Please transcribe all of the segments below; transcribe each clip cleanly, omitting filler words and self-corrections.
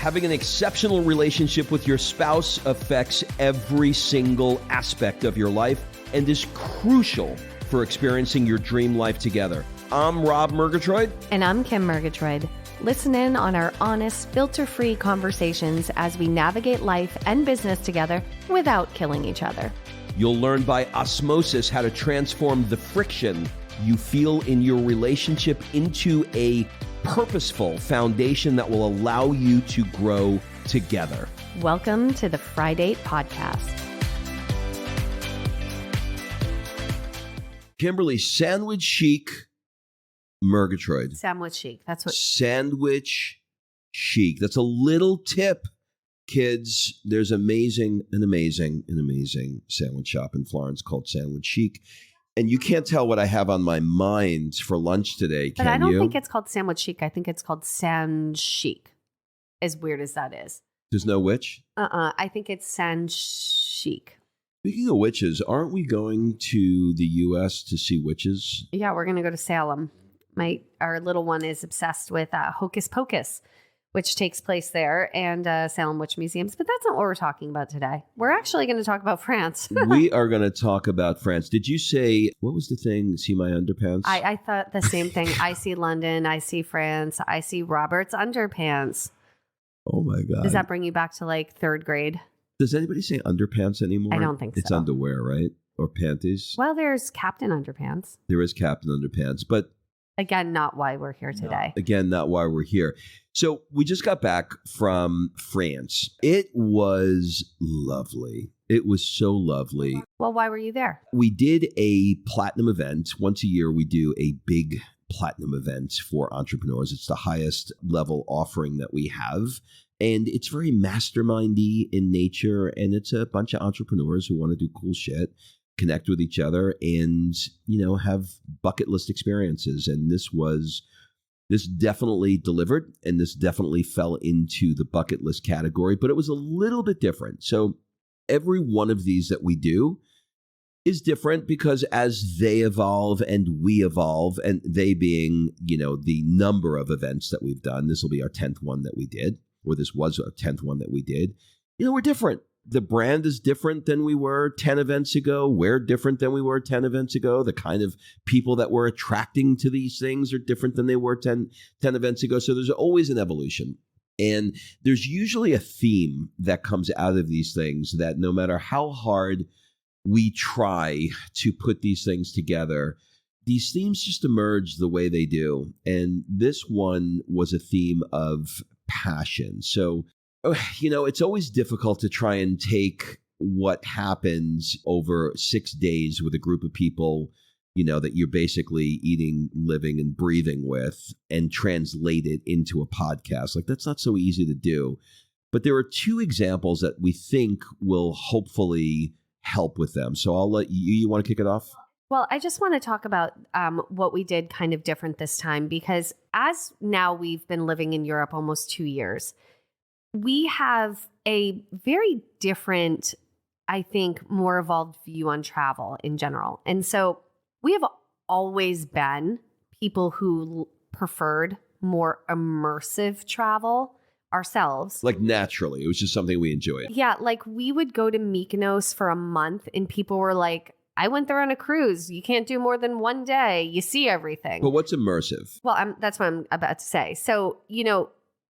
Having an exceptional relationship with your spouse affects every single aspect of your life and is crucial for experiencing your dream life together. I'm Rob Murgatroyd. And I'm Kim Murgatroyd. Listen in on our honest, filter-free conversations as we navigate life and business together without killing each other. You'll learn by osmosis how to transform the friction you feel in your relationship into a purposeful foundation that will allow you to grow together. Welcome to the Friday Podcast. Kimberly, sandwich chic Murgatroyd. Sandwich chic. That's what. Sandwich chic. That's a little tip, kids. There's an amazing sandwich shop in Florence called Sandwich Chic. And you can't tell what I have on my mind for lunch today, can you? But I don't think it's called sandwich chic. I think it's called sand chic. As weird as that is. There's no witch? I think it's sand chic. Speaking of witches, aren't we going to the U.S. to see witches? Yeah, we're going to go to Salem. Our little one is obsessed with Hocus Pocus, which takes place there, and Salem Witch Museums. But that's not what we're talking about today. We're actually going to talk about France. We are going to talk about France. Did you say, what was the thing? See my underpants? I thought the same thing. I see London. I see France. I see Robert's underpants. Oh, my God. Does that bring you back to like third grade? Does anybody say underpants anymore? I don't think so. It's underwear, right? Or panties? Well, there's Captain Underpants. There is Captain Underpants, but... Again, not why we're here today. Again, not why we're here. So we just got back from France. It was lovely. It was so lovely. Well, why were you there? We did a platinum event. Once a year, we do a big platinum event for entrepreneurs. It's the highest level offering that we have. And it's very mastermindy in nature. And it's a bunch of entrepreneurs who want to do cool shit, connect with each other, and, have bucket list experiences. And this definitely delivered, and this definitely fell into the bucket list category, but it was a little bit different. So every one of these that we do is different because as they evolve and we evolve, and they being, the number of events that we've done, this will be our 10th one that we did, or this was our 10th one that we did, we're different. The brand is different than we were 10 events ago. We're different than we were 10 events ago. The kind of people that we're attracting to these things are different than they were 10 events ago. So there's always an evolution. And there's usually a theme that comes out of these things that no matter how hard we try to put these things together, these themes just emerge the way they do. And this one was a theme of passion. So it's always difficult to try and take what happens over 6 days with a group of people, that you're basically eating, living, and breathing with and translate it into a podcast. Like, that's not so easy to do. But there are two examples that we think will hopefully help with them. So I'll let you want to kick it off? Well, I just want to talk about what we did kind of different this time, because as now we've been living in Europe almost 2 years, we have a very different, I think, more evolved view on travel in general. And so we have always been people who preferred more immersive travel ourselves. Like naturally, it was just something we enjoyed. Yeah, like we would go to Mykonos for a month and people were like, I went there on a cruise. You can't do more than one day. You see everything. But what's immersive? Well, that's what I'm about to say. So,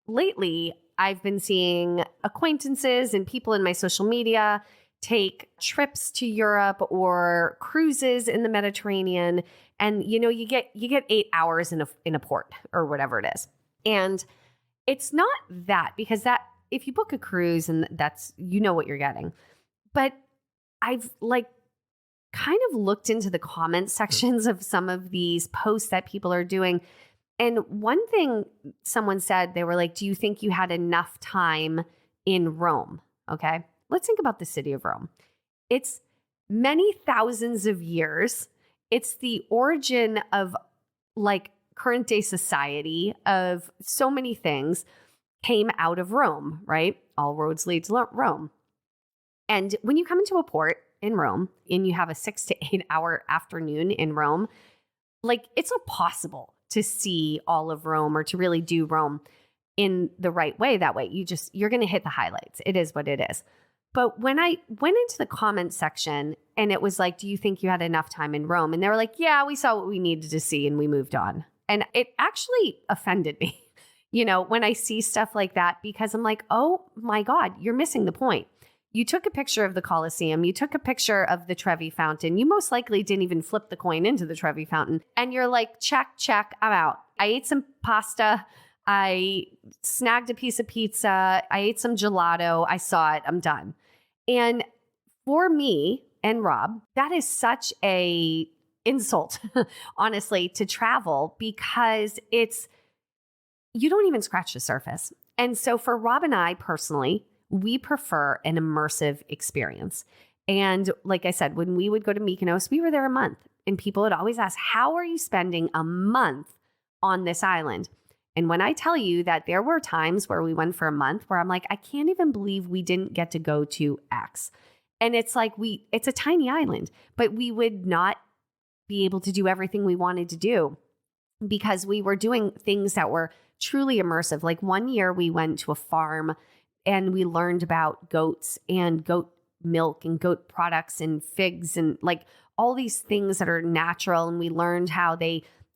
lately, I've been seeing acquaintances and people in my social media take trips to Europe or cruises in the Mediterranean. And, you get 8 hours in a port or whatever it is. And it's not that, because that, if you book a cruise and that's, what you're getting. But I've kind of looked into the comment sections of some of these posts that people are doing. And one thing someone said, they were like, do you think you had enough time in Rome? Okay. Let's think about the city of Rome. It's many thousands of years. It's the origin of current day society, of so many things came out of Rome, right? All roads lead to Rome. And when you come into a port in Rome and you have a 6 to 8 hour afternoon in Rome, it's not possible to see all of Rome or to really do Rome. in the right way that way. You're going to hit the highlights. It is what it is. But when I went into the comment section and it was like, do you think you had enough time in Rome? And they were like, yeah, we saw what we needed to see and we moved on. And it actually offended me, when I see stuff like that, because I'm like, oh my God, you're missing the point. You took a picture of the Colosseum. You took a picture of the Trevi Fountain. You most likely didn't even flip the coin into the Trevi Fountain. And you're like, check, I'm out. I ate some pasta. I snagged a piece of pizza. I ate some gelato. I saw it. I'm done. And for me and Rob, that is such a insult, honestly, to travel, because you don't even scratch the surface. And so for Rob and I personally, we prefer an immersive experience. And like I said, when we would go to Mykonos, we were there a month, and people would always ask, how are you spending a month on this island? And when I tell you that there were times where we went for a month where I'm like, I can't even believe we didn't get to go to X. And it's like it's a tiny island, but we would not be able to do everything we wanted to do because we were doing things that were truly immersive. Like one year we went to a farm and we learned about goats and goat milk and goat products and figs and like all these things that are natural. And we learned how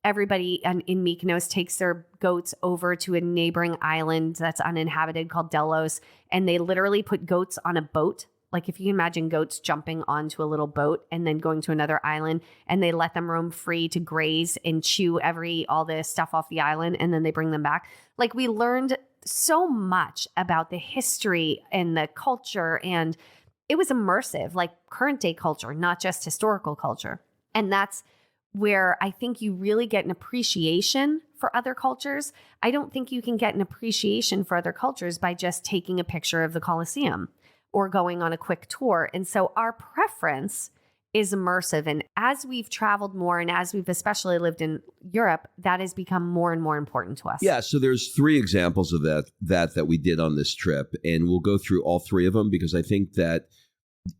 everybody in Mykonos takes their goats over to a neighboring island that's uninhabited called Delos. And they literally put goats on a boat. Like if you can imagine goats jumping onto a little boat and then going to another island, and they let them roam free to graze and chew all the stuff off the island. And then they bring them back. Like we learned so much about the history and the culture, and it was immersive, like current day culture, not just historical culture. And that's where I think you really get an appreciation for other cultures. I don't think you can get an appreciation for other cultures by just taking a picture of the Colosseum or going on a quick tour. And so our preference is immersive. And as we've traveled more and as we've especially lived in Europe, that has become more and more important to us. Yeah, so there's 3 examples of that we did on this trip, and we'll go through all 3 of them because I think that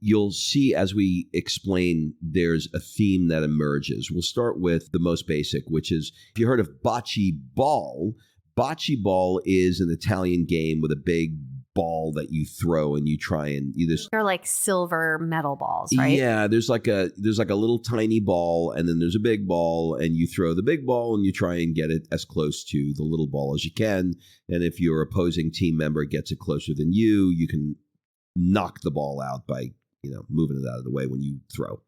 you'll see as we explain, there's a theme that emerges. We'll start with the most basic, which is, if you heard of bocce ball is an Italian game with a big ball that you throw and you try and they're like silver metal balls, right? Yeah, there's like a little tiny ball, and then there's a big ball, and you throw the big ball and you try and get it as close to the little ball as you can. And if your opposing team member gets it closer than you can knock the ball out by, moving it out of the way when you throw.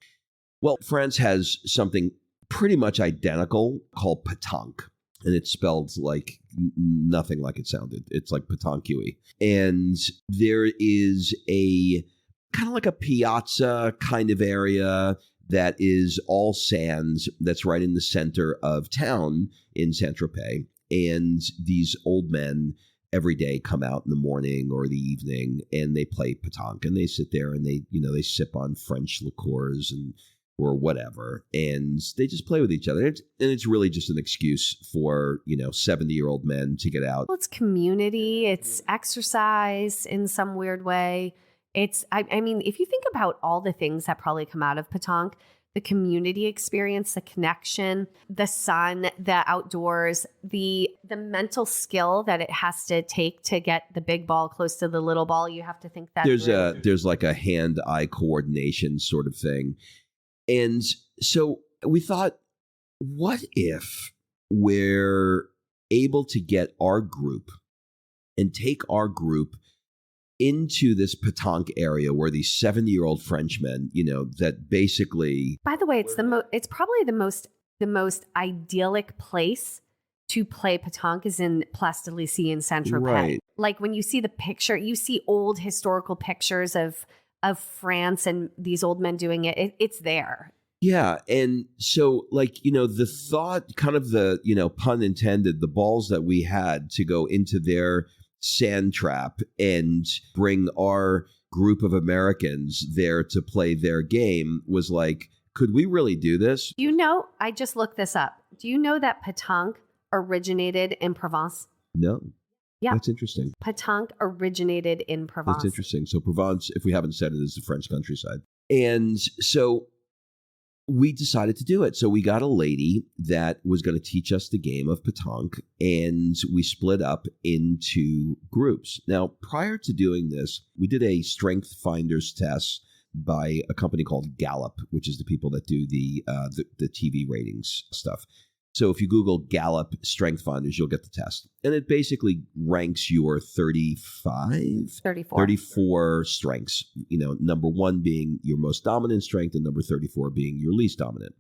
Well, France has something pretty much identical called pétanque, and it's spelled like nothing like it sounded. It's like pétanque. And there is a kind of like a piazza kind of area that is all sands that's right in the center of town in Saint-Tropez. And these old men every day come out in the morning or the evening and they play pétanque, and they sit there and they sip on French liqueurs or whatever, and they just play with each other. And it's really just an excuse for 70-year-old men to get out. Well, it's community, it's exercise in some weird way. It's I mean, if you think about all the things that probably come out of pétanque, the community experience, the connection, the sun, the outdoors, the mental skill that it has to take to get the big ball close to the little ball. You have to think that there's like a hand-eye coordination sort of thing. And so we thought, what if we're able to get our group and take our group into this pétanque area where these 70-year-old Frenchmen, that basically. By the way, it's probably the most idyllic place to play pétanque is in Place de l'Elysie in Saint-Tropez. Right. Like when you see the picture, you see old historical pictures of France and these old men doing it. It's there. Yeah. And so the thought, kind of the, pun intended, the balls that we had to go into their sand trap and bring our group of Americans there to play their game was like, could we really do this? I just looked this up. Do you know that pétanque originated in Provence? No. Yeah. That's interesting. Pétanque originated in Provence. That's interesting. So Provence, if we haven't said it, is the French countryside. And so we decided to do it. So we got a lady that was going to teach us the game of petanque, and we split up into groups. Now, prior to doing this, we did a strength finders test by a company called Gallup, which is the people that do the TV ratings stuff. So if you Google Gallup Strength Finders, you'll get the test. And it basically ranks your 34 strengths, number 1 being your most dominant strength and number 34 being your least dominant.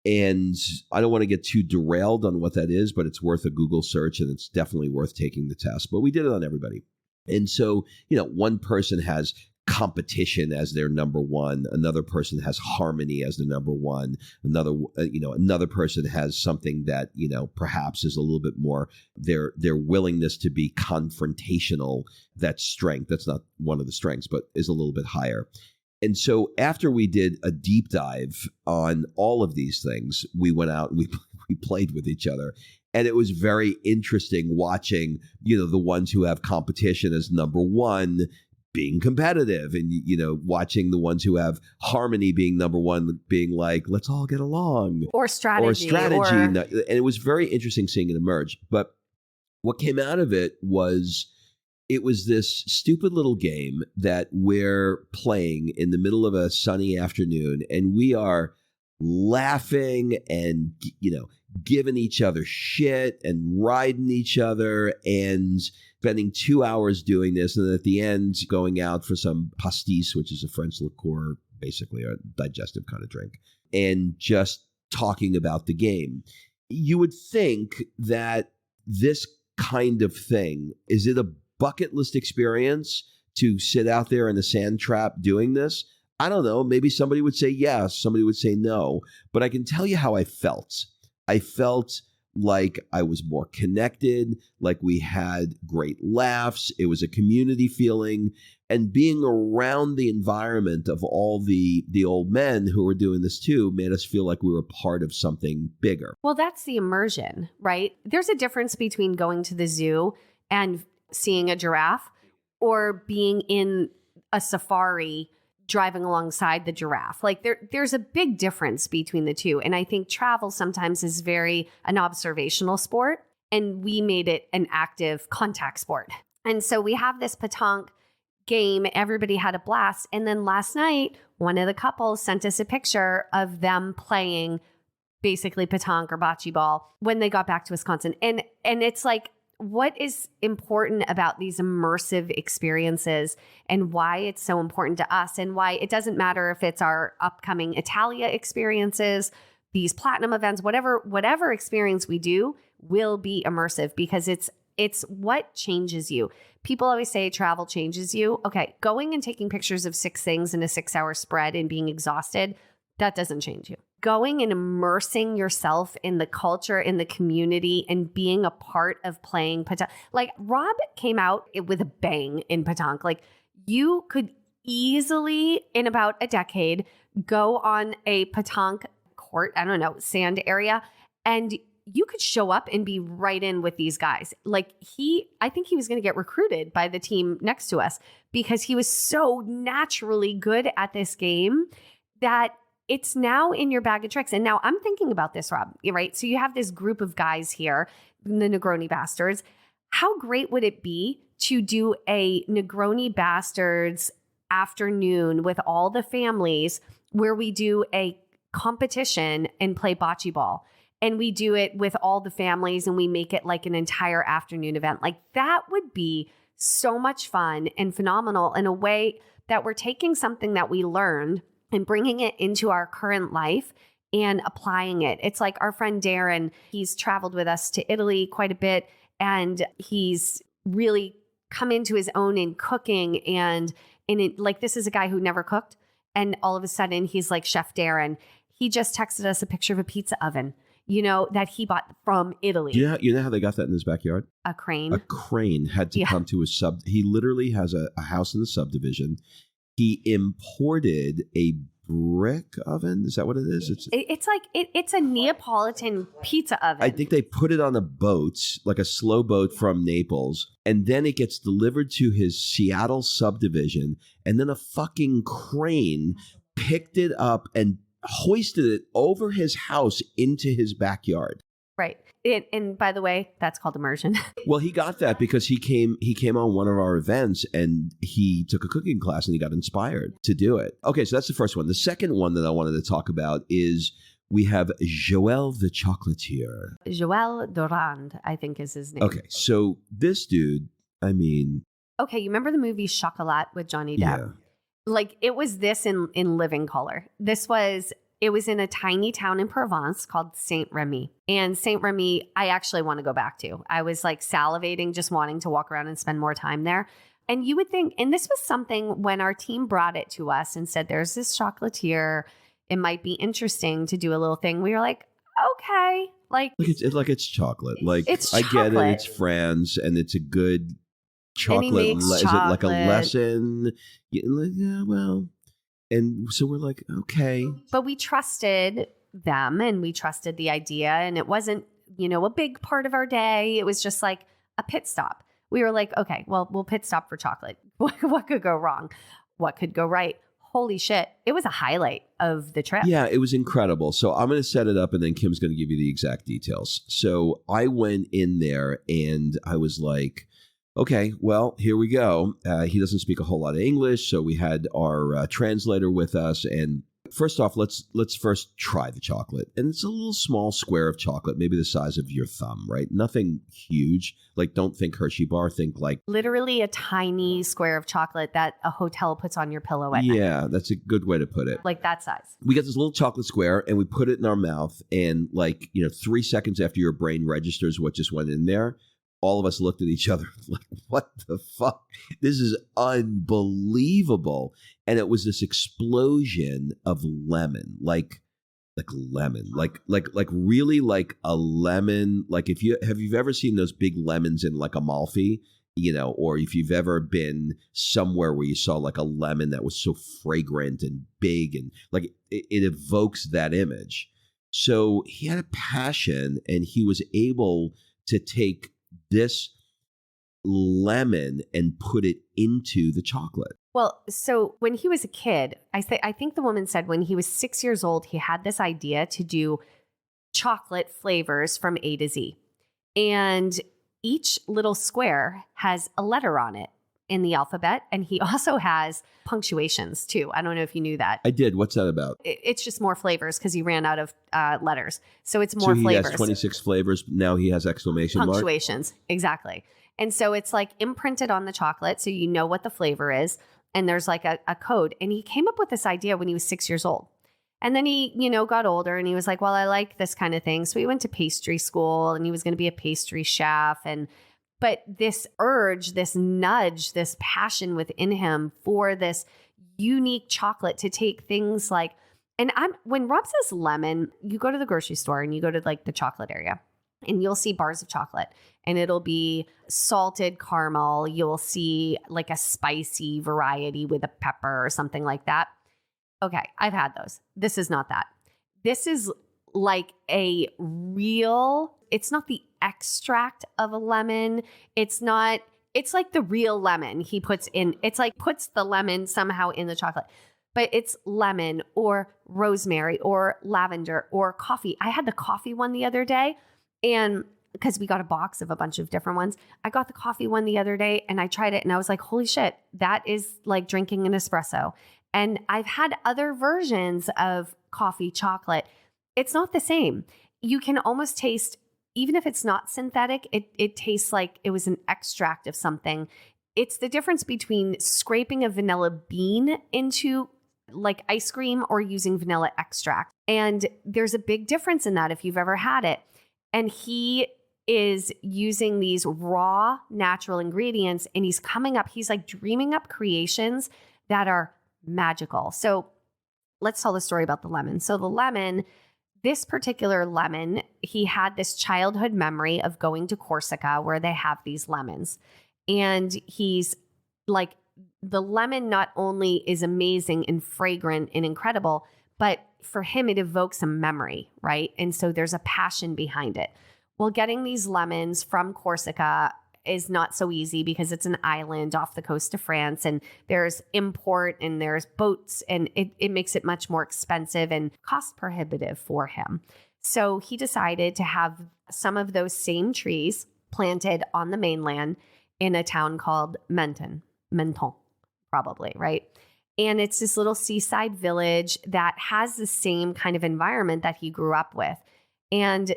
And I don't want to get too derailed on what that is, but it's worth a Google search, and it's definitely worth taking the test. But we did it on everybody. And so, one person has competition as their number 1, another person has harmony as their number 1, another person has something that perhaps is a little bit more their willingness to be confrontational. That's strength. That's not one of the strengths, but is a little bit higher. And so after we did a deep dive on all of these things, we went out and we played with each other. And it was very interesting watching the ones who have competition as number 1 being competitive, and watching the ones who have harmony being number 1, being like, let's all get along, or strategy. And it was very interesting seeing it emerge. But what came out of it was this stupid little game that we're playing in the middle of a sunny afternoon, and we are laughing and giving each other shit and riding each other and spending 2 hours doing this, and then at the end going out for some pastis, which is a French liqueur, basically a digestive kind of drink, and just talking about the game. You would think that this kind of thing, is it a bucket list experience to sit out there in the sand trap doing this? I don't know. Maybe somebody would say yes, somebody would say no, but I can tell you how I felt. I felt like I was more connected, like we had great laughs. It was a community feeling, and being around the environment of all the old men who were doing this too made us feel like we were part of something bigger. Well, that's the immersion, right? There's a difference between going to the zoo and seeing a giraffe or being in a safari driving alongside the giraffe. Like there's a big difference between the two. And I think travel sometimes is very an observational sport, and we made it an active contact sport. And so we have this petanque game. Everybody had a blast. And then last night, one of the couples sent us a picture of them playing basically petanque or bocce ball when they got back to Wisconsin. And it's like, what is important about these immersive experiences and why it's so important to us, and why it doesn't matter if it's our upcoming Italia experiences, these platinum events, whatever experience we do will be immersive, because it's what changes you. People always say travel changes you. Okay, going and taking pictures of 6 things in a 6-hour spread and being exhausted, that doesn't change you. Going and immersing yourself in the culture, in the community, and being a part of playing petanque. Like, Rob came out with a bang in petanque. Like, you could easily, in about a decade, go on a petanque court, sand area, and you could show up and be right in with these guys. Like, I think he was going to get recruited by the team next to us because he was so naturally good at this game that it's now in your bag of tricks. And now I'm thinking about this, Rob, right? So you have this group of guys here, the Negroni Bastards. How great would it be to do a Negroni Bastards afternoon with all the families where we do a competition and play bocce ball? And we do it with all the families and we make it like an entire afternoon event. Like, that would be so much fun and phenomenal in a way that we're taking something that we learned and bringing it into our current life and applying it. It's like our friend Darren, he's traveled with us to Italy quite a bit, and he's really come into his own in cooking. And this is a guy who never cooked. And all of a sudden he's like Chef Darren. He just texted us a picture of a pizza oven, that he bought from Italy. Yeah, you know how they got that in his backyard? A crane. A crane had to come to his he literally has a house in the subdivision. He imported a brick oven. Is that what it is? It's a Neapolitan pizza oven. I think they put it on a boat, like a slow boat from Naples, and then it gets delivered to his Seattle subdivision, and then a fucking crane picked it up and hoisted it over his house into his backyard. Right. And by the way, that's called immersion. Well, he got that because he came on one of our events and he took a cooking class and he got inspired to do it. Okay, so that's the first one. The second one that I wanted to talk about is we have Joelle the chocolatier. Joelle Durand, I think is his name. Okay, so this dude, I mean... Okay, you remember the movie Chocolat with Johnny Depp? Yeah. Like, it was this in living color. It was in a tiny town in Provence called Saint Remy. And Saint Remy, I actually want to go back to. I was like salivating, just wanting to walk around and spend more time there. And you would think, and this was something when our team brought it to us and said, there's this chocolatier, it might be interesting to do a little thing. We were like, okay. Like it's chocolate. Like, it's I chocolate. get it. It's France and it's a good chocolate. Is it like a lesson? Yeah, well... And so we're like, okay. But we trusted them and we trusted the idea. And it wasn't, a big part of our day. It was just like a pit stop. We were like, okay, well, we'll pit stop for chocolate. What could go wrong? What could go right? Holy shit. It was a highlight of the trip. Yeah, it was incredible. So I'm going to set it up and then Kim's going to give you the exact details. So I went in there and I was like, okay, well, here we go. He doesn't speak a whole lot of English, so we had our translator with us. And first off, let's first try the chocolate. And it's a little small square of chocolate, maybe the size of your thumb, right? Nothing huge. Like, don't think Hershey bar. Think like literally a tiny square of chocolate that a hotel puts on your pillow at night. Yeah, that's a good way to put it. Like that size. We get this little chocolate square and we put it in our mouth. And 3 seconds after your brain registers what just went in there, all of us looked at each other like, what the fuck? This is unbelievable. And it was this explosion of lemon, like lemon, like really like a lemon. Like have you ever seen those big lemons in like Amalfi, or if you've ever been somewhere where you saw like a lemon that was so fragrant and big and like it evokes that image. So he had a passion and he was able to take this lemon and put it into the chocolate. Well, so when he was a kid, I think the woman said when he was 6 years old, he had this idea to do chocolate flavors from A to Z. And each little square has a letter on it in the alphabet. And he also has punctuations too. I don't know if you knew that. I did. What's that about? It's just more flavors because he ran out of letters. So it's more flavors. He has 26 flavors. Now he has exclamation mark. Punctuations. Exactly. And so it's like imprinted on the chocolate. So you know what the flavor is. And there's like a code. And he came up with this idea when he was 6 years old. And then he, got older and he was like, well, I like this kind of thing. So he went to pastry school and he was going to be a pastry chef. But this urge, this nudge, this passion within him for this unique chocolate to take things like, when Rob says lemon, you go to the grocery store and you go to like the chocolate area and you'll see bars of chocolate and it'll be salted caramel. You'll see like a spicy variety with a pepper or something like that. Okay, I've had those. This is not that. This is like a real, it's not the extract of a lemon. It's like the real lemon he puts in. It's like puts the lemon somehow in the chocolate, but it's lemon or rosemary or lavender or coffee. I had the coffee one the other day and because we got a box of a bunch of different ones. I got the coffee one the other day and I tried it and I was like, holy shit, that is like drinking an espresso. And I've had other versions of coffee chocolate. It's not the same. You can almost taste, even if it's not synthetic, it tastes like it was an extract of something. It's the difference between scraping a vanilla bean into like ice cream or using vanilla extract. And there's a big difference in that if you've ever had it. And he is using these raw natural ingredients and he's like dreaming up creations that are magical. So let's tell the story about the lemon. So the lemon, this particular lemon, he had this childhood memory of going to Corsica where they have these lemons. And he's like, the lemon not only is amazing and fragrant and incredible, but for him, it evokes a memory, right? And so there's a passion behind it. Well, getting these lemons from Corsica is not so easy because it's an island off the coast of France and there's import and there's boats and it makes it much more expensive and cost prohibitive for him. So he decided to have some of those same trees planted on the mainland in a town called Menton, probably, right? And it's this little seaside village that has the same kind of environment that he grew up with. And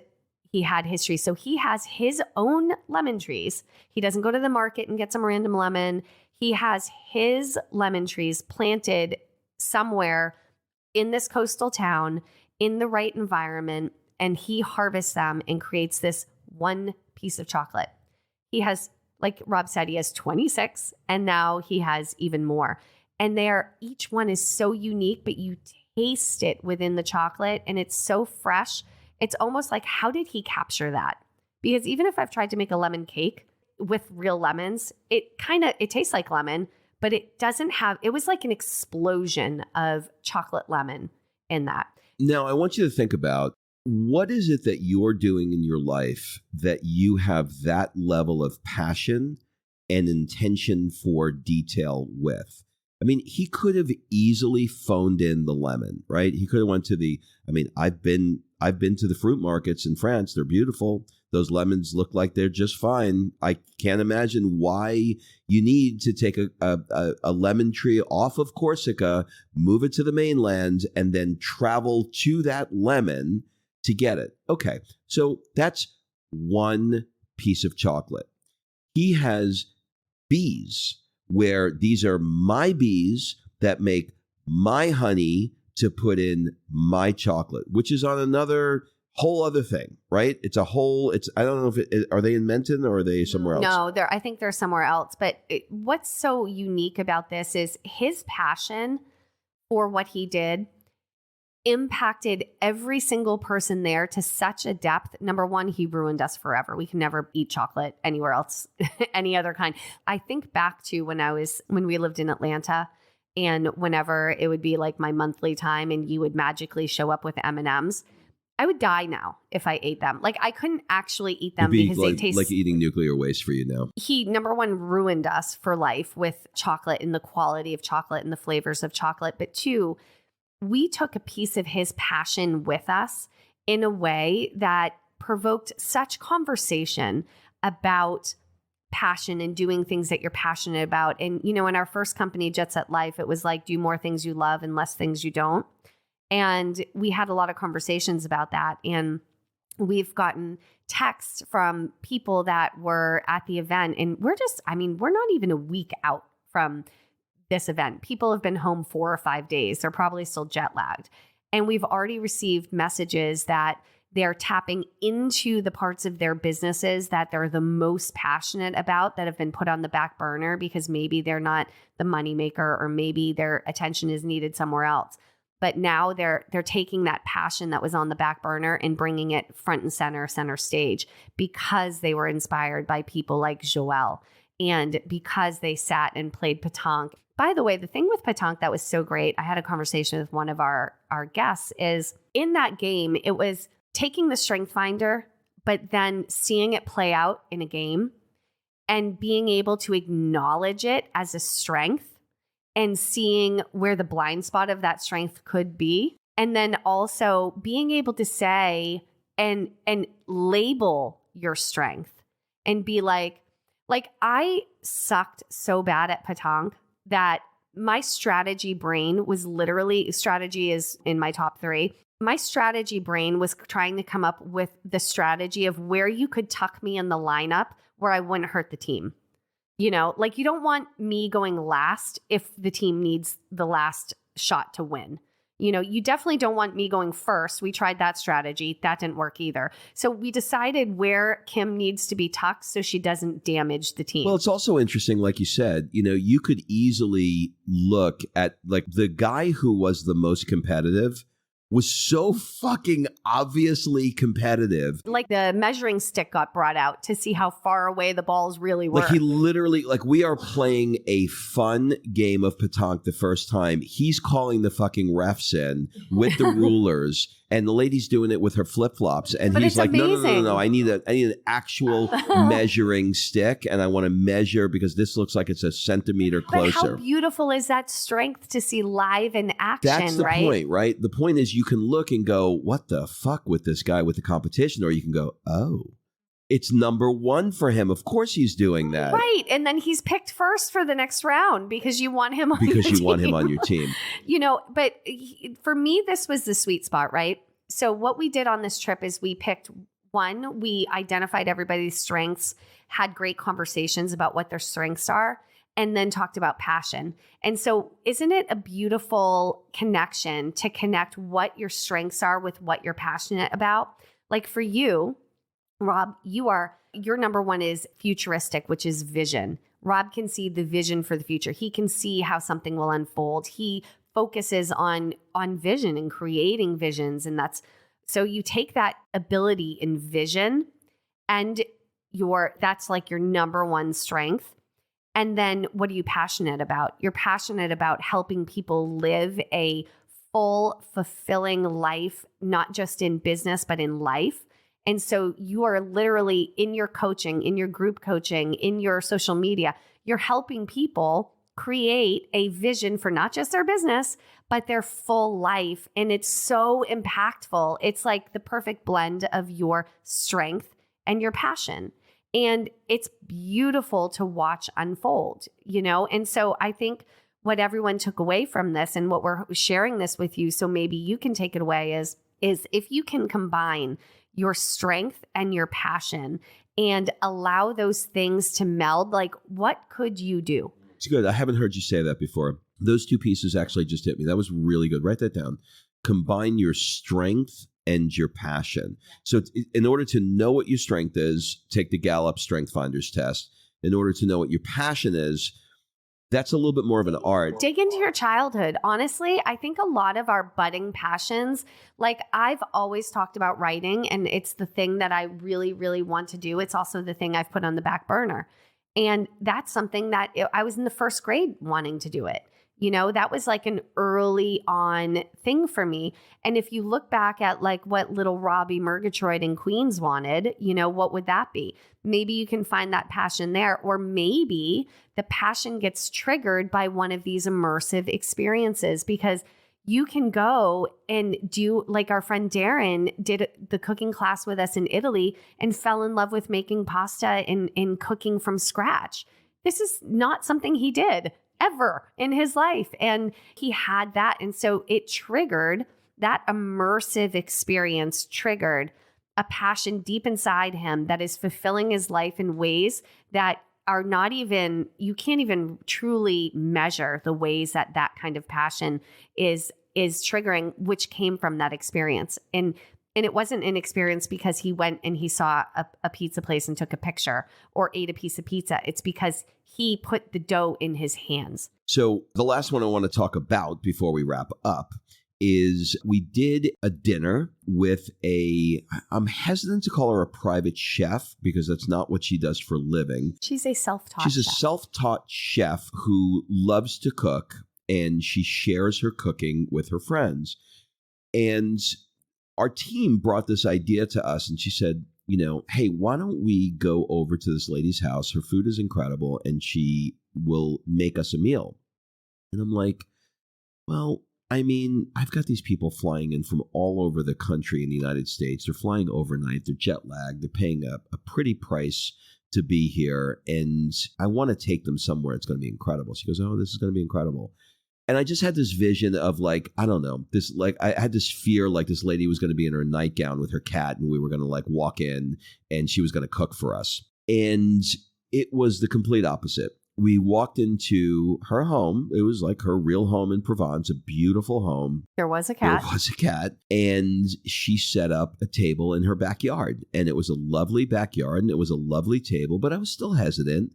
he had history. So he has his own lemon trees. He doesn't go to the market and get some random lemon. He has his lemon trees planted somewhere in this coastal town in the right environment. And he harvests them and creates this one piece of chocolate. He has, like Rob said, he has 26 and now he has even more. And each one is so unique, but you taste it within the chocolate and it's so fresh. It's almost like, how did he capture that? Because even if I've tried to make a lemon cake with real lemons, it tastes like lemon, but it was like an explosion of chocolate lemon in that. Now, I want you to think about, what is it that you're doing in your life that you have that level of passion and intention for detail with? I mean, he could have easily phoned in the lemon, right? He could have went to I've been to the fruit markets in France. They're beautiful. Those lemons look like they're just fine. I can't imagine why you need to take a lemon tree off of Corsica, move it to the mainland, and then travel to that lemon to get it. Okay, so that's one piece of chocolate. He has bees, where these are my bees that make my honey to put in my chocolate, which is on another whole other thing, right? I don't know if are they in Menton or are they somewhere else? No, I think they're somewhere else. But what's so unique about this is his passion for what he did impacted every single person there to such a depth. Number one, he ruined us forever. We can never eat chocolate anywhere else, any other kind. I think back to when we lived in Atlanta, and whenever it would be like my monthly time and you would magically show up with M&Ms, I would die now if I ate them. Like I couldn't actually eat them because they taste like eating nuclear waste for you now. He, number one, ruined us for life with chocolate and the quality of chocolate and the flavors of chocolate. But two, we took a piece of his passion with us in a way that provoked such conversation about passion and doing things that you're passionate about. And, in our first company, Jet Set Life, it was like, do more things you love and less things you don't. And we had a lot of conversations about that. And we've gotten texts from people that were at the event. And we're not even a week out from this event. People have been home 4 or 5 days. They're probably still jet lagged. And we've already received messages that they're tapping into the parts of their businesses that they're the most passionate about that have been put on the back burner because maybe they're not the moneymaker or maybe their attention is needed somewhere else. But now they're taking that passion that was on the back burner and bringing it front and center stage because they were inspired by people like Joelle and because they sat and played pétanque. By the way, the thing with pétanque that was so great, I had a conversation with one of our guests, is in that game, it was taking the strength finder, but then seeing it play out in a game and being able to acknowledge it as a strength and seeing where the blind spot of that strength could be. And then also being able to say and label your strength and be like I sucked so bad at pétanque that my strategy brain was literally, strategy is in my top 3. My strategy brain was trying to come up with the strategy of where you could tuck me in the lineup where I wouldn't hurt the team. You don't want me going last if the team needs the last shot to win. You definitely don't want me going first. We tried that strategy. That didn't work either. So we decided where Kim needs to be tucked so she doesn't damage the team. Well, it's also interesting, like you said, you could easily look at like the guy who was the most competitive was so fucking obviously competitive. Like the measuring stick got brought out to see how far away the balls really were. Like he literally, we are playing a fun game of pétanque the first time. He's calling the fucking refs in with the rulers. And the lady's doing it with her flip-flops. And But he's it's like, no, amazing. I need an actual measuring stick. And I want to measure because this looks like it's a centimeter closer. But how beautiful is that strength to see live in action, That's the point, right? The point is you can look and go, what the fuck with this guy with the competition? Or you can go, oh, it's number one for him. Of course he's doing that. Right. And then he's picked first for the next round because you want him on your team. Because you want him on your team. But for me, this was the sweet spot, right? So what we did on this trip is we picked one, we identified everybody's strengths, had great conversations about what their strengths are, and then talked about passion. And so isn't it a beautiful connection to connect what your strengths are with what you're passionate about? Like for you, Rob, your number one is futuristic, which is vision. Rob can see the vision for the future. He can see how something will unfold. He focuses on vision and creating visions. And so you take that ability in vision and that's like your number one strength. And then what are you passionate about? You're passionate about helping people live a full, fulfilling life, not just in business, but in life. And so you are literally in your coaching, in your group coaching, in your social media, you're helping people create a vision for not just their business, but their full life. And it's so impactful. It's like the perfect blend of your strength and your passion. And it's beautiful to watch unfold, And so I think what everyone took away from this and what we're sharing this with you, so maybe you can take it away is if you can combine your strength and your passion and allow those things to meld, like what could you do? It's good. I haven't heard you say that before. Those two pieces actually just hit me. That was really good. Write that down. Combine your strength and your passion. So in order to know what your strength is, take the Gallup Strength Finders test. In order to know what your passion is, that's a little bit more of an art. Dig into your childhood. Honestly, I think a lot of our budding passions, like I've always talked about writing, and it's the thing that I really, really want to do. It's also the thing I've put on the back burner. And that's something that I was in the first grade wanting to do it. That was like an early on thing for me. And if you look back at like what little Robbie Murgatroyd in Queens wanted, what would that be? Maybe you can find that passion there, or maybe the passion gets triggered by one of these immersive experiences, because you can go and do, like our friend Darren did the cooking class with us in Italy and fell in love with making pasta and cooking from scratch. This is not something he did ever in his life. And he had that. And so it triggered that immersive experience, triggered a passion deep inside him that is fulfilling his life in ways that are not even, you can't even truly measure the ways that that kind of passion is triggering, which came from that experience. And it wasn't an experience because he went and he saw a pizza place and took a picture or ate a piece of pizza. It's because he put the dough in his hands. So the last one I want to talk about before we wrap up is we did a dinner with I'm hesitant to call her a private chef because that's not what she does for a living. She's a self-taught She's a chef. self-taught chef who loves to cook, and she shares her cooking with her friends. And our team brought this idea to us, and she said, hey, why don't we go over to this lady's house? Her food is incredible, and she will make us a meal. And I'm like, well, I mean, I've got these people flying in from all over the country in the United States. They're flying overnight. They're jet lagged. They're paying a pretty price to be here. And I want to take them somewhere. It's going to be incredible. She goes, oh, this is going to be incredible. And I just had this vision of like, I don't know, this, like, I had this fear like this lady was going to be in her nightgown with her cat and we were going to like walk in and she was going to cook for us. And it was the complete opposite. We walked into her home. It was like her real home in Provence, a beautiful home. There was a cat. There was a cat. And she set up a table in her backyard. And it was a lovely backyard and it was a lovely table, but I was still hesitant.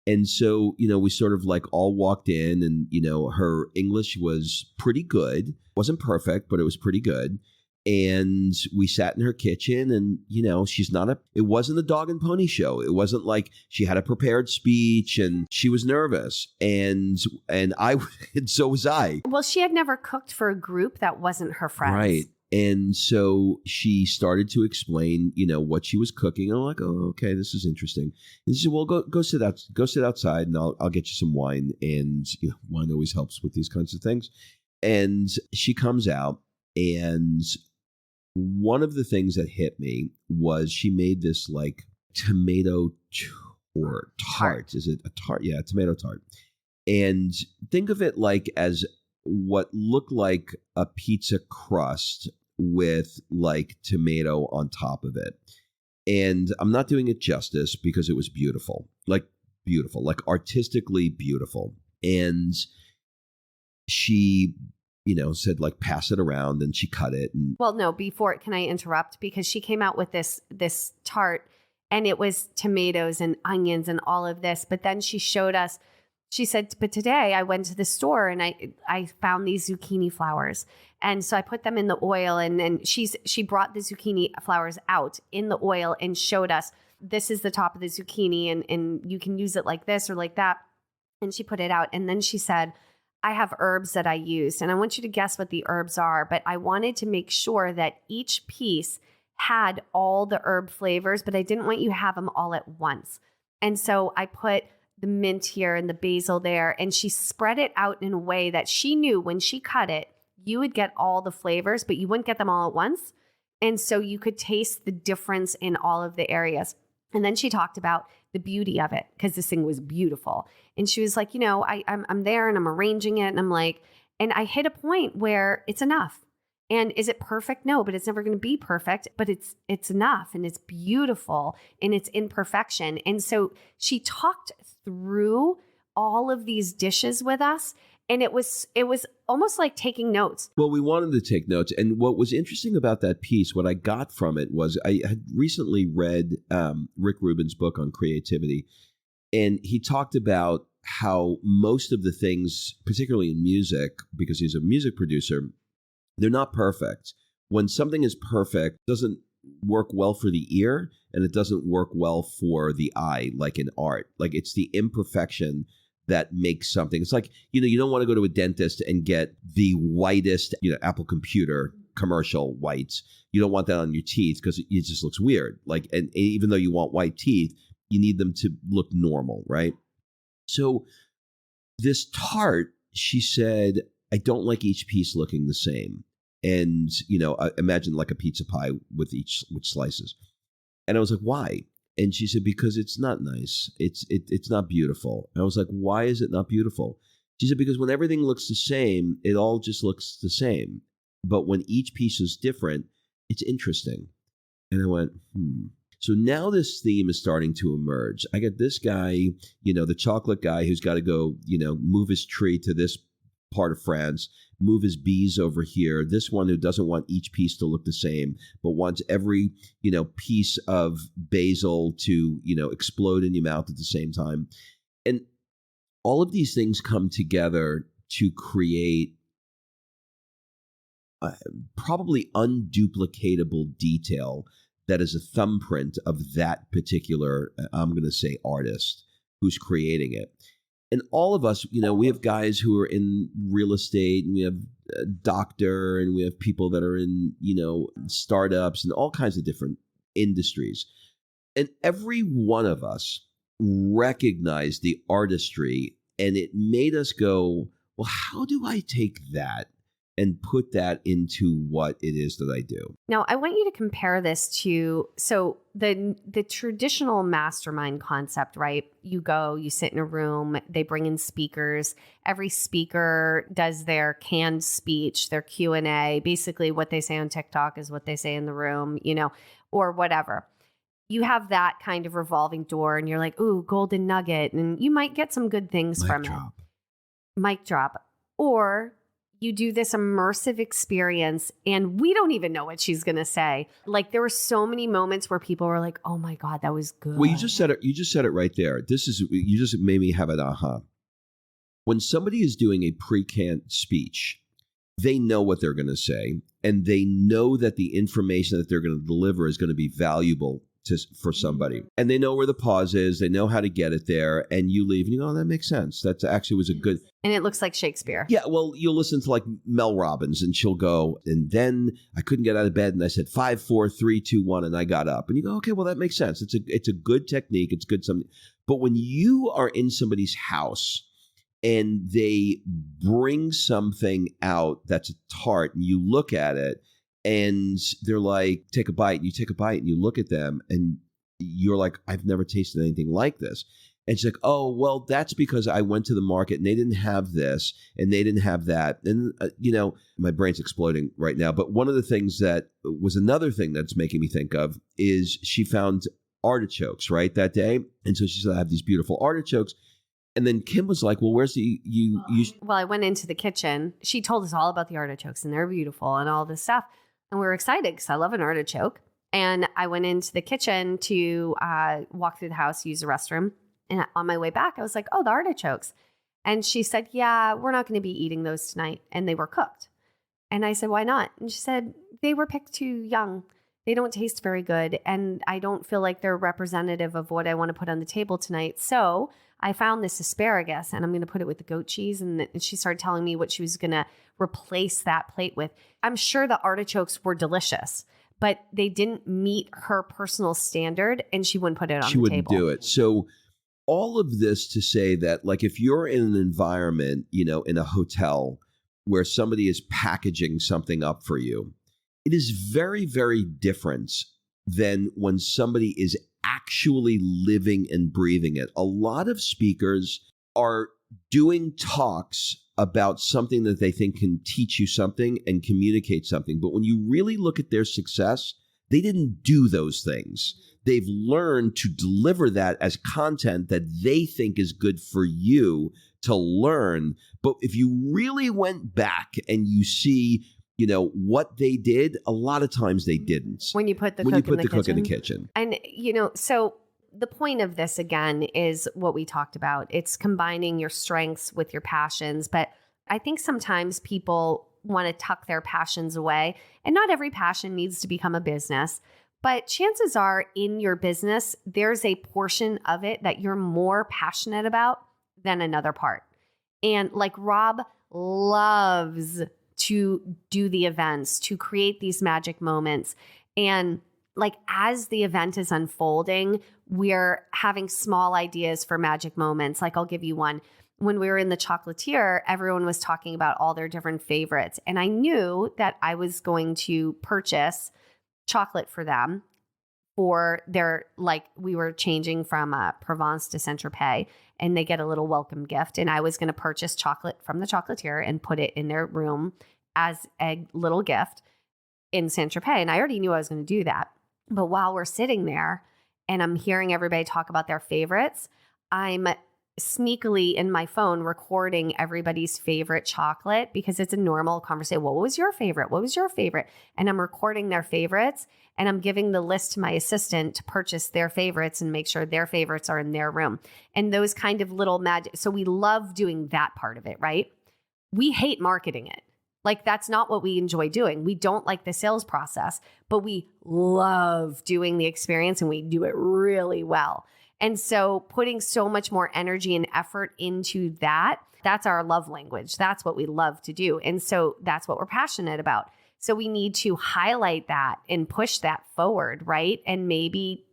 And so, we sort of like all walked in and, her English was pretty good. Wasn't perfect, but it was pretty good. And we sat in her kitchen and, it wasn't a dog and pony show. It wasn't like she had a prepared speech and she was nervous. And so was I. Well, she had never cooked for a group that wasn't her friends. Right. And so she started to explain, what she was cooking. And I'm like, oh, okay, this is interesting. And she said, well, go sit outside, and I'll get you some wine. And wine always helps with these kinds of things. And she comes out, and one of the things that hit me was she made this like tomato tart. Is it a tart? Yeah, tomato tart. And think of it like as what looked like a pizza crust with like tomato on top of it. And I'm not doing it justice because it was beautiful, like artistically beautiful. And she, said like, pass it around, and she cut it. And well, no, before, can I interrupt? Because she came out with this tart, and it was tomatoes and onions and all of this. But then she showed us, she said, but today I went to the store and I found these zucchini flowers. And so I put them in the oil, and then she brought the zucchini flowers out in the oil and showed us, this is the top of the zucchini, and you can use it like this or like that. And she put it out. And then she said, I have herbs that I used, and I want you to guess what the herbs are, but I wanted to make sure that each piece had all the herb flavors, but I didn't want you to have them all at once. And so I put the mint here and the basil there, and she spread it out in a way that she knew when she cut it, you would get all the flavors, but you wouldn't get them all at once. And so you could taste the difference in all of the areas. And then she talked about the beauty of it, because this thing was beautiful. And she was like, I'm there and I'm arranging it. And I'm like, and I hit a point where it's enough. And is it perfect? No, but it's never going to be perfect, but it's enough, and it's beautiful in its imperfection. And so she talked through all of these dishes with us. And it was almost like taking notes. Well, we wanted to take notes. And what was interesting about that piece, what I got from it was, I had recently read Rick Rubin's book on creativity. And he talked about how most of the things, particularly in music, because he's a music producer, they're not perfect. When something is perfect, it doesn't work well for the ear, and it doesn't work well for the eye, like in art. Like, it's the imperfection that makes something. It's like, you don't want to go to a dentist and get the whitest, Apple computer commercial whites. You don't want that on your teeth because it just looks weird. Like, and even though you want white teeth, you need them to look normal, right? So this tart, she said, I don't like each piece looking the same. And, I imagine like a pizza pie with slices. And I was like, why? And she said, because it's not nice. It's not beautiful. And I was like, why is it not beautiful? She said, because when everything looks the same, it all just looks the same. But when each piece is different, it's interesting. And I went, So now this theme is starting to emerge. I got this guy, the chocolate guy who's got to go, move his tree to this part of France, move his bees over here. This one who doesn't want each piece to look the same, but wants every, piece of basil to, explode in your mouth at the same time. And all of these things come together to create probably unduplicatable detail that is a thumbprint of that particular, I'm going to say, artist who's creating it. And all of us, we have guys who are in real estate, and we have a doctor, and we have people that are in, startups and all kinds of different industries. And every one of us recognized the artistry, and it made us go, well, how do I take that and put that into what it is that I do? Now, I want you to compare this to, so the traditional mastermind concept, right? You go, you sit in a room, they bring in speakers. Every speaker does their canned speech, their Q&A. Basically, what they say on TikTok is what they say in the room, or whatever. You have that kind of revolving door, and you're like, ooh, golden nugget. And you might get some good things from it. Mic drop. Or you do this immersive experience, and we don't even know what she's going to say. Like, there were so many moments where people were like, oh my God, that was good. Well, you just said it right there. You just made me have an aha. When somebody is doing a pre-canned speech, they know what they're going to say, and they know that the information that they're going to deliver is going to be valuable for somebody, and they know where the pause is, they know how to get it there, and you leave and you go, oh, that makes sense. That actually was a good. And it looks like Shakespeare. Yeah, well, you'll listen to like Mel Robbins, and she'll go, and then I couldn't get out of bed, and I said 5, 4, 3, 2, 1, and I got up, and you go, okay, well, that makes sense. It's a good technique. It's good something. But when you are in somebody's house and they bring something out that's a tart, and you look at it, and they're like, take a bite, and you take a bite, and you look at them, and you're like, I've never tasted anything like this. And she's like, oh, well, that's because I went to the market and they didn't have this and they didn't have that. And, my brain's exploding right now. But one of the things that was another thing that's making me think of is she found artichokes, right, that day. And so she said, I have these beautiful artichokes. And then Kim was like, well, where's the, you. Well, I went into the kitchen. She told us all about the artichokes and they're beautiful and all this stuff. And we were excited because I love an artichoke. And I went into the kitchen to walk through the house, use the restroom. And on my way back, I was like, oh, the artichokes. And she said, yeah, we're not going to be eating those tonight. And they were cooked. And I said, why not? And she said, they were picked too young. They don't taste very good. And I don't feel like they're representative of what I want to put on the table tonight. So I found this asparagus and I'm going to put it with the goat cheese. And she started telling me what she was going to replace that plate with. I'm sure the artichokes were delicious, but they didn't meet her personal standard and she wouldn't put it on the table. She wouldn't do it. So all of this to say that, like, if you're in an environment, in a hotel where somebody is packaging something up for you, it is very, very different than when somebody is actually living and breathing it. A lot of speakers are doing talks about something that they think can teach you something and communicate something. But when you really look at their success, they didn't do those things. They've learned to deliver that as content that they think is good for you to learn. But if you really went back and you see, what they did, a lot of times they didn't. When you put the cook in the kitchen. And, so the point of this, again, is what we talked about. It's combining your strengths with your passions. But I think sometimes people want to tuck their passions away. And not every passion needs to become a business. But chances are in your business, there's a portion of it that you're more passionate about than another part. And like Rob loves to do the events, to create these magic moments. And like as the event is unfolding, we're having small ideas for magic moments. Like I'll give you one. When we were in the chocolatier, everyone was talking about all their different favorites. And I knew that I was going to purchase chocolate for them for their, we were changing from Provence to Saint-Tropez and they get a little welcome gift. And I was going to purchase chocolate from the chocolatier and put it in their room as a little gift in Saint-Tropez. And I already knew I was going to do that. But while we're sitting there and I'm hearing everybody talk about their favorites, I'm sneakily in my phone recording everybody's favorite chocolate because it's a normal conversation. What was your favorite? What was your favorite? And I'm recording their favorites and I'm giving the list to my assistant to purchase their favorites and make sure their favorites are in their room. And those kind of little magic. So we love doing that part of it, right? We hate marketing it. Like that's not what we enjoy doing. We don't like the sales process, but we love doing the experience and we do it really well. And so putting so much more energy and effort into that, that's our love language. That's what we love to do. And so that's what we're passionate about. So we need to highlight that and push that forward, right? And maybe,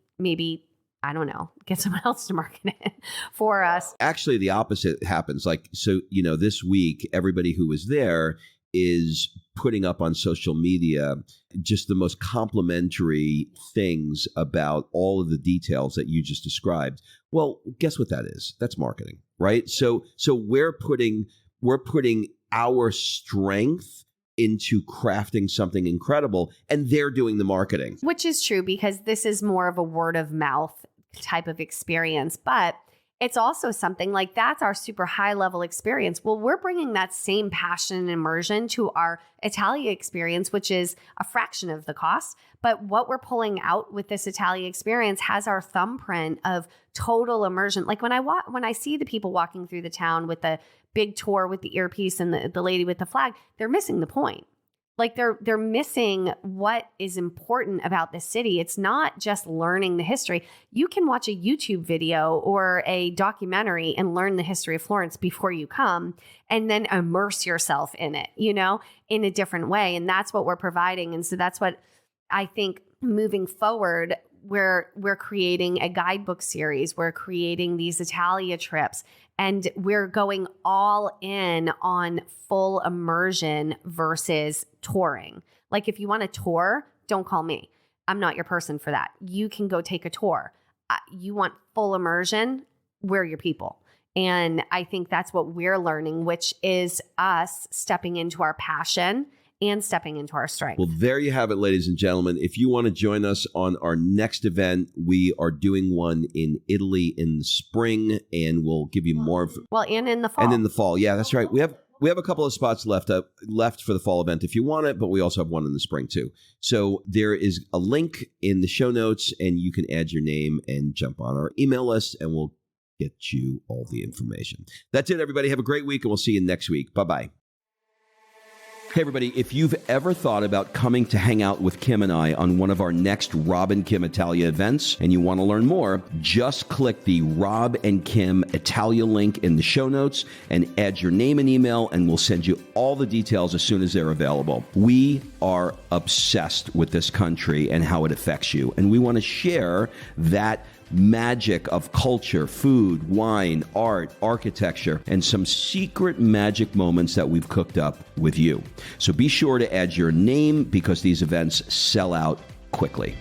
I don't know, get someone else to market it for us. Actually, the opposite happens. This week, everybody who was there is putting up on social media just the most complimentary things about all of the details that you just described. Well, guess what that is? That's marketing, right? So we're putting our strength into crafting something incredible, and they're doing the marketing. Which is true because this is more of a word of mouth type of experience, but it's also something like that's our super high level experience. Well, we're bringing that same passion and immersion to our Italia experience, which is a fraction of the cost. But what we're pulling out with this Italia experience has our thumbprint of total immersion. Like when I see the people walking through the town with the big tour with the earpiece and the lady with the flag, they're missing the point. Like they're missing what is important about this city. It's not just learning the history. You can watch a YouTube video or a documentary and learn the history of Florence before you come, and then immerse yourself in it, in a different way. And that's what we're providing. And so that's what I think moving forward, we're creating a guidebook series. We're creating these Italia trips. And we're going all in on full immersion versus touring. Like if you want to tour, don't call me. I'm not your person for that. You can go take a tour. You want full immersion, we're your people. And I think that's what we're learning, which is us stepping into our passion and stepping into our strength. Well, there you have it, ladies and gentlemen. If you want to join us on our next event, we are doing one in Italy in the spring, and we'll give you more. And in the fall. And in the fall. Yeah, that's right. We have a couple of spots left for the fall event if you want it, but we also have one in the spring too. So there is a link in the show notes, and you can add your name and jump on our email list, and we'll get you all the information. That's it, everybody. Have a great week, and we'll see you next week. Bye-bye. Hey, everybody, if you've ever thought about coming to hang out with Kim and I on one of our next Rob and Kim Italia events and you want to learn more, just click the Rob and Kim Italia link in the show notes and add your name and email, and we'll send you all the details as soon as they're available. We are obsessed with this country and how it affects you, and we want to share that magic of culture, food, wine, art, architecture, and some secret magic moments that we've cooked up with you. So be sure to add your name because these events sell out quickly.